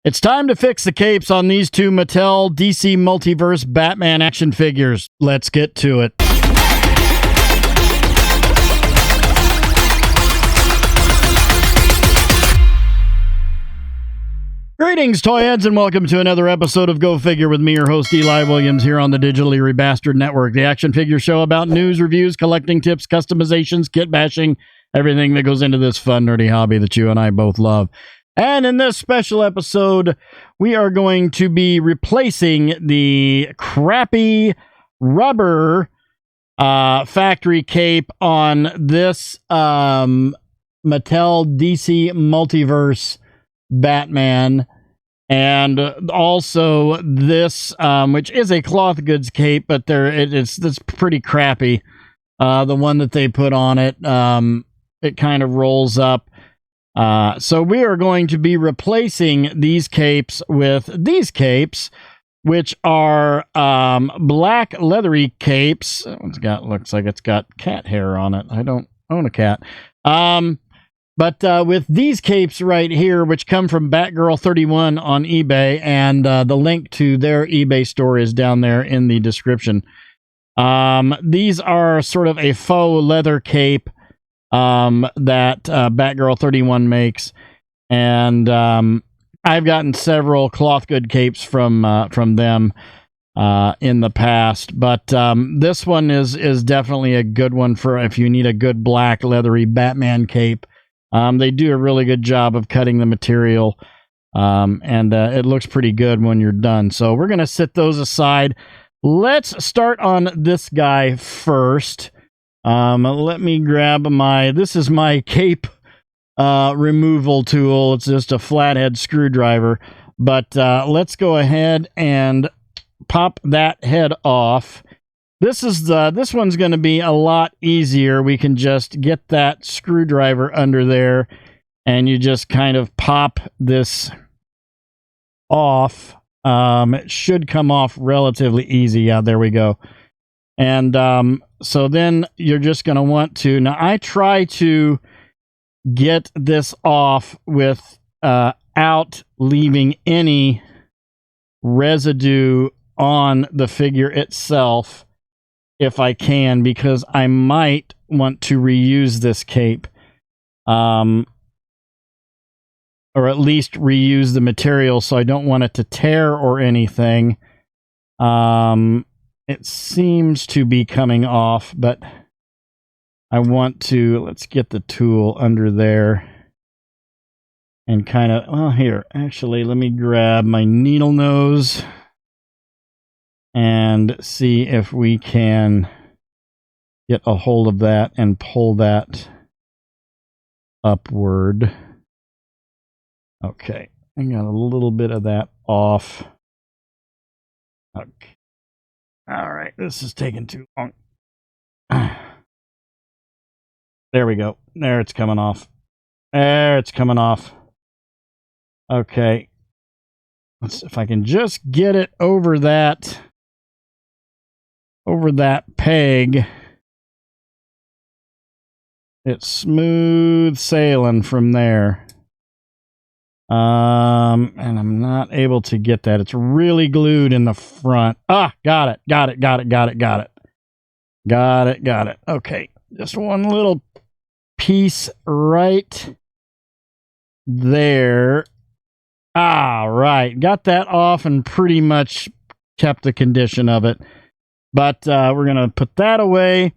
It's time to fix the capes on these two Mattel DC Multiverse Batman action figures. Let's get to it. Greetings, toyheads, and welcome to another episode of Go Figure with me, your host, Eli Williams, here on the Digitally Rebastard Network, the action figure show about news, reviews, collecting tips, customizations, kit bashing, everything that goes into this fun, nerdy hobby that you and I both love. And in this special episode, we are going to be replacing the crappy rubber factory cape on this Mattel DC Multiverse Batman, and also this, which is a cloth goods cape, but it's pretty crappy. The one that they put on it, it kind of rolls up. So we are going to be replacing these capes with these capes, which are black leathery capes. Looks like it's got cat hair on it. I don't own a cat. But with these capes right here, which come from Batgirl31 on eBay, and the link to their eBay store is down there in the description. These are sort of a faux leather cape that Batgirl31 makes, and I've gotten several cloth good capes from them in the past, but this one is definitely a good one for if you need a good black leathery Batman cape. They do a really good job of cutting the material, and it looks pretty good when you're done. So we're gonna set those aside. Let's start on this guy first. Let me grab this is my cape removal tool. It's just a flathead screwdriver, but let's go ahead and pop that head off. This one's going to be a lot easier. We can just get that screwdriver under there, and you just kind of pop this off. It should come off relatively easy. Yeah, there we go. And so then you're just going to want to... Now, I try to get this off without leaving any residue on the figure itself, if I can, because I might want to reuse this cape. Or at least reuse the material, so I don't want it to tear or anything. It seems to be coming off, but I want to... Let's get the tool under there and kind of... Well, here, actually, let me grab my needle nose and see if we can get a hold of that and pull that upward. Okay, I got a little bit of that off. Okay. All right, this is taking too long. There we go. There, it's coming off. There, it's coming off. Okay. Let's see if I can just get it over that peg. It's smooth sailing from there. And I'm not able to get that. It's really glued in the front. Ah, got it. Okay, just one little piece right there. Ah, right. Got that off and pretty much kept the condition of it. But we're going to put that away.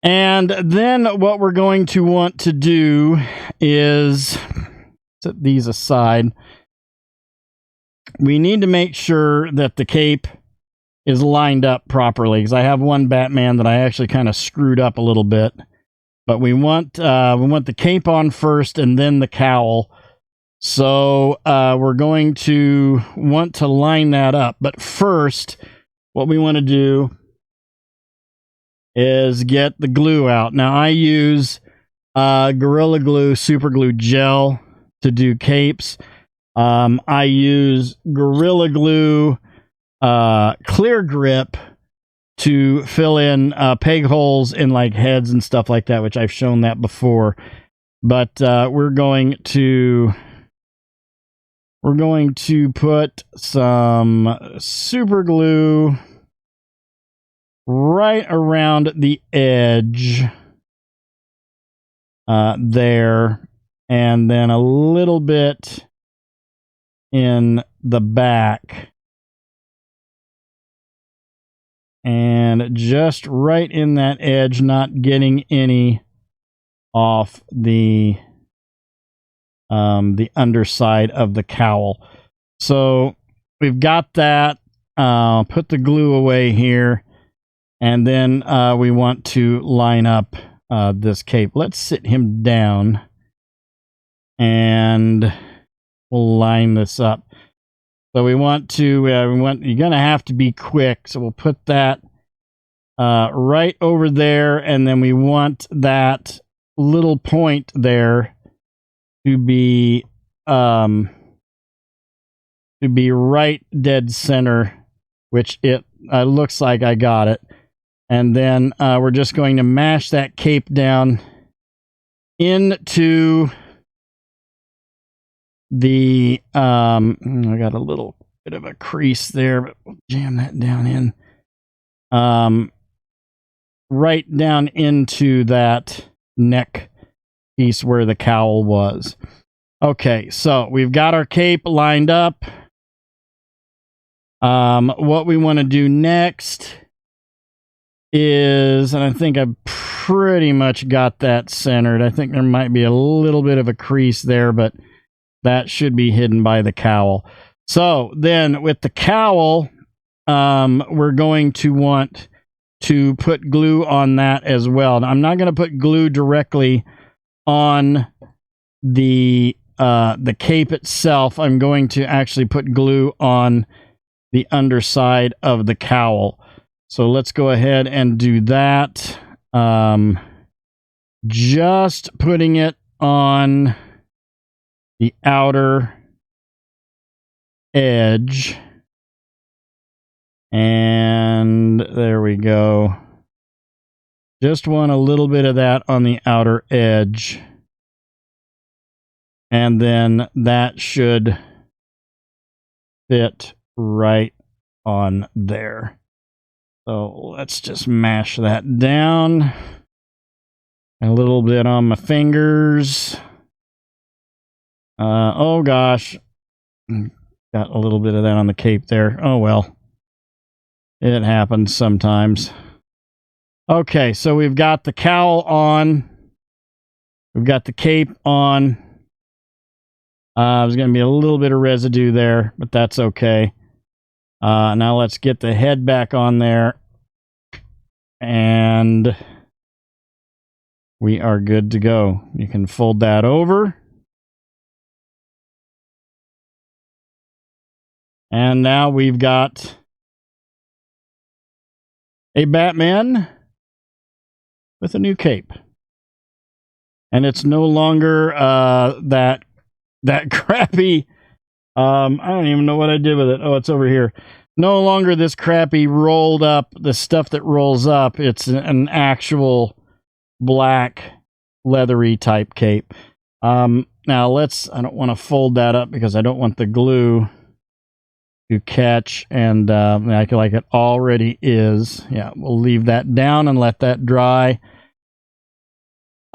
And then what we're going to want to do is... set these aside. We need to make sure that the cape is lined up properly, because I have one Batman that I actually kind of screwed up a little bit. But we want the cape on first and then the cowl. So we're going to want to line that up. But first, what we want to do is get the glue out. Now I use Gorilla Glue Super Glue Gel to do capes. I use Gorilla Glue Clear Grip to fill in peg holes in like heads and stuff like that, which I've shown that before. But we're going to we're going to put some super glue right around the edge there, and then a little bit in the back, and just right in that edge, not getting any off the underside of the cowl. So we've got that. Put the glue away here, and then we want to line up this cape. Let's sit him down, and we'll line this up. So we want to, you're going to have to be quick. So we'll put that right over there. And then we want that little point there to be right dead center, which it looks like I got it. And then we're just going to mash that cape down into the I got a little bit of a crease there, but we'll jam that down in right down into that neck piece where the cowl was. Okay, so we've got our cape lined up. What we want to do next is, and I think I've pretty much got that centered. I think there might be a little bit of a crease there, but that should be hidden by the cowl. So then with the cowl, we're going to want to put glue on that as well. Now, I'm not going to put glue directly on the cape itself. I'm going to actually put glue on the underside of the cowl. So let's go ahead and do that. Just putting it on the outer edge, and there we go. Just want a little bit of that on the outer edge, and then that should fit right on there. So let's just mash that down. A little bit on my fingers. Oh gosh, got a little bit of that on the cape there. Oh well, it happens sometimes. Okay, so we've got the cowl on, we've got the cape on. There's going to be a little bit of residue there, but that's okay. Now let's get the head back on there, and we are good to go. You can fold that over. And now we've got a Batman with a new cape. And it's no longer that crappy, I don't even know what I did with it. Oh, it's over here. No longer this crappy rolled up, the stuff that rolls up. It's an actual black leathery type cape. Now I don't want to fold that up because I don't want the glue to catch, and like it already is. Yeah, we'll leave that down and let that dry.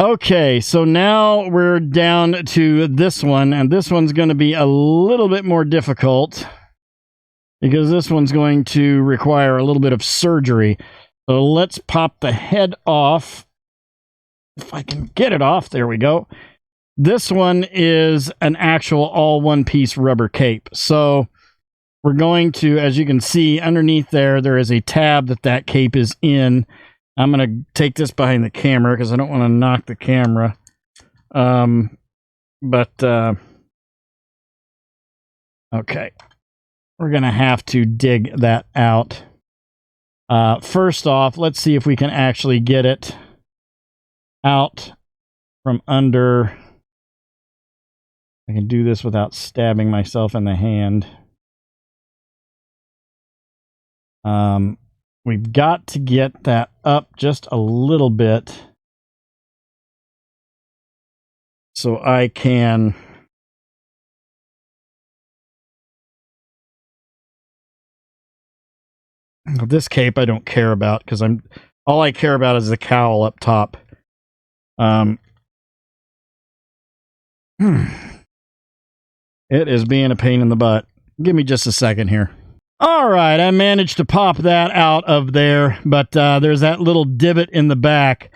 Okay, so now we're down to this one, and this one's going to be a little bit more difficult because this one's going to require a little bit of surgery. So let's pop the head off. If I can get it off, there we go. This one is an actual all one-piece rubber cape. So we're going to, as you can see, underneath there is a tab that cape is in. I'm going to take this behind the camera because I don't want to knock the camera. Okay. We're going to have to dig that out. First off, let's see if we can actually get it out from under. I can do this without stabbing myself in the hand. We've got to get that up just a little bit so I can This cape I don't care about because all I care about is the cowl up top. It is being a pain in the butt. Give me just a second here. All right, I managed to pop that out of there, but there's that little divot in the back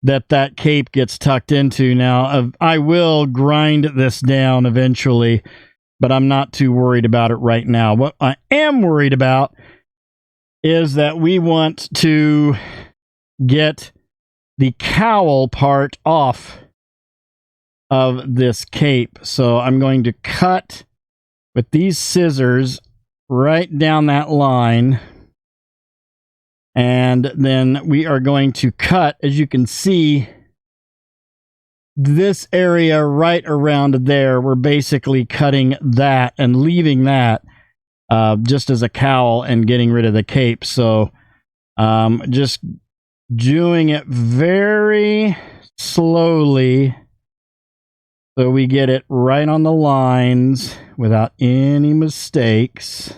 that cape gets tucked into. Now, I will grind this down eventually, but I'm not too worried about it right now. What I am worried about is that we want to get the cowl part off of this cape. So I'm going to cut with these scissors right down that line. And then we are going to cut, as you can see, this area right around there. We're basically cutting that and leaving that just as a cowl and getting rid of the cape. So just doing it very slowly so we get it right on the lines without any mistakes.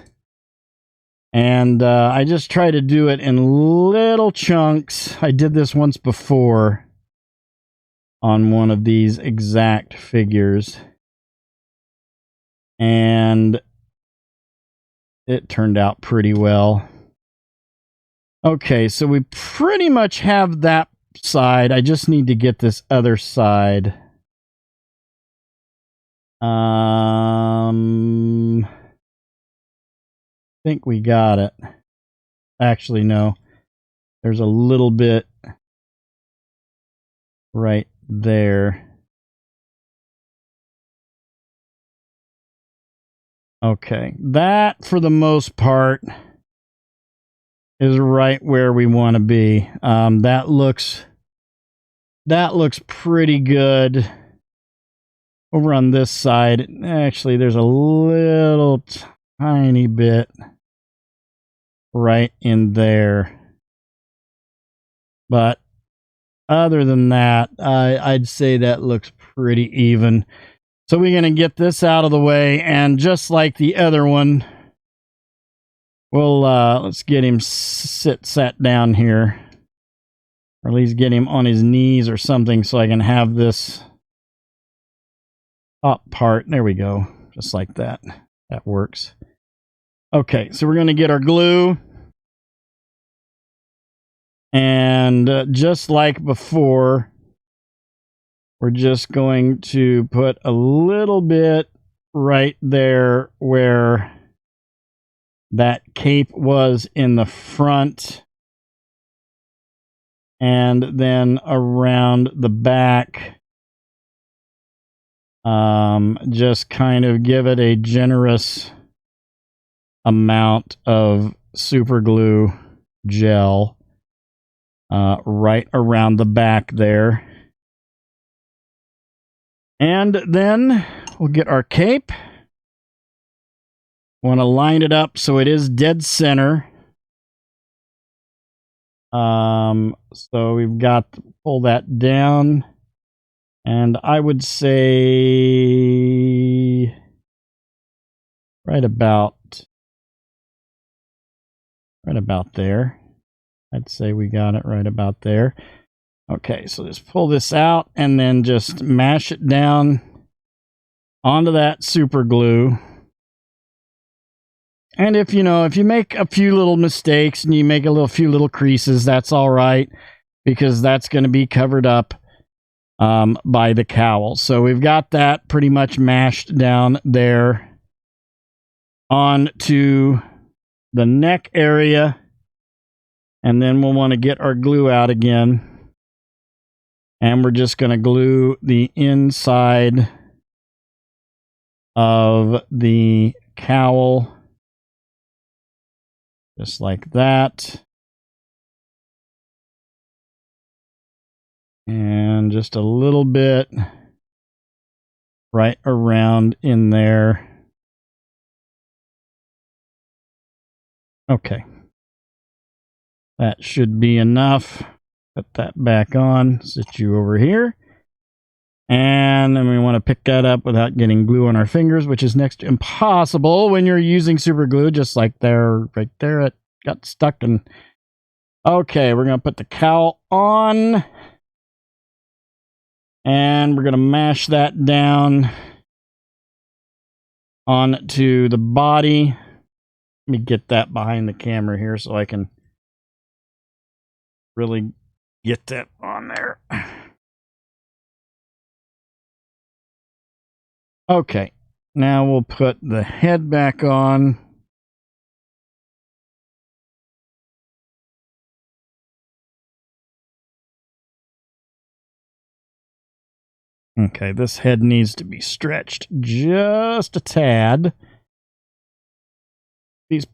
And I just try to do it in little chunks. I did this once before on one of these exact figures, and it turned out pretty well. Okay, so we pretty much have that side. I just need to get this other side. I think we got it. Actually, no. There's a little bit right there. Okay, that for the most part is right where we want to be. That looks pretty good. Over on this side, actually, there's a little tiny bit right in there. But other than that, I'd say that looks pretty even. So we're going to get this out of the way, and just like the other one, we'll let's get him sat down here, or at least get him on his knees or something so I can have this top part. There we go. Just like that. That works. Okay, so we're going to get our glue. And just like before, we're just going to put a little bit right there where that cape was in the front. And then around the back. Just kind of give it a generous amount of super glue gel right around the back there. And then we'll get our cape. Want to line it up so it is dead center. So we've got to pull that down. And I would say right about there. I'd say we got it right about there. Okay, so just pull this out and then just mash it down onto that super glue. And if you make a few little mistakes and you make few little creases, that's all right, because that's going to be covered up by the cowl. So we've got that pretty much mashed down there onto the neck area, and then we'll want to get our glue out again, and we're just going to glue the inside of the cowl just like that. And just a little bit right around in there. Okay. That should be enough. Put that back on. Sit you over here. And then we want to pick that up without getting glue on our fingers, which is next to impossible when you're using super glue, just like there, right there. It got stuck in. Okay, we're going to put the cowl on. And we're going to mash that down onto the body. Let me get that behind the camera here so I can really get that on there. Okay, now we'll put the head back on. Okay, this head needs to be stretched just a tad. These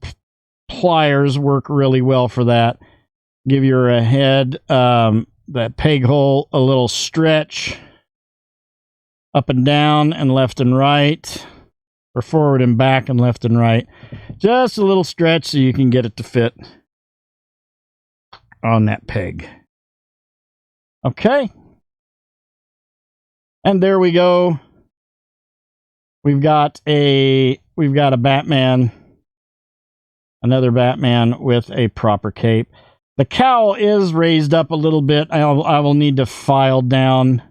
pliers work really well for that. Give your head, that peg hole, a little stretch up and down and left and right, or forward and back and left and right. Just a little stretch so you can get it to fit on that peg. Okay. And there we go. We've got a Batman, another Batman with a proper cape. The cowl is raised up a little bit. I will need to file down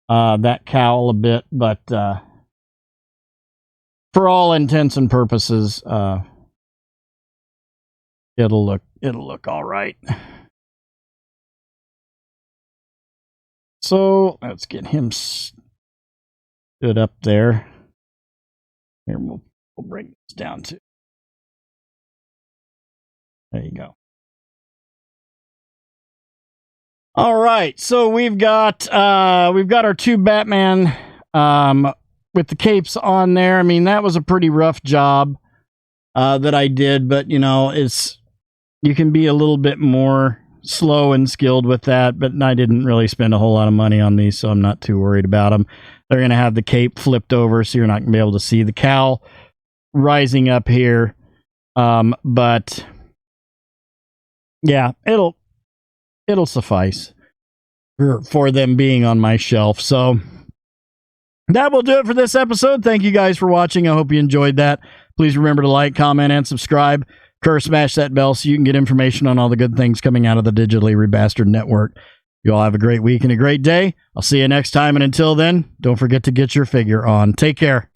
that cowl a bit, but for all intents and purposes, it'll look all right. So let's get him stood up there. Here, we'll bring this down to. There you go. All right, so we've got our two Batman with the capes on there. I mean, that was a pretty rough job that I did, but you know, you can be a little bit more slow and skilled with that, but I didn't really spend a whole lot of money on these, so I'm not too worried about them. They're going to have the cape flipped over, so you're not going to be able to see the cowl rising up here. But yeah, it'll suffice for them being on my shelf. So that will do it for this episode. Thank you guys for watching. I hope you enjoyed that. Please remember to like, comment, and subscribe. Smash that bell so you can get information on all the good things coming out of the Digitally Rebastard Network. You all have a great week and a great day. I'll see you next time, and until then, don't forget to get your figure on. Take care.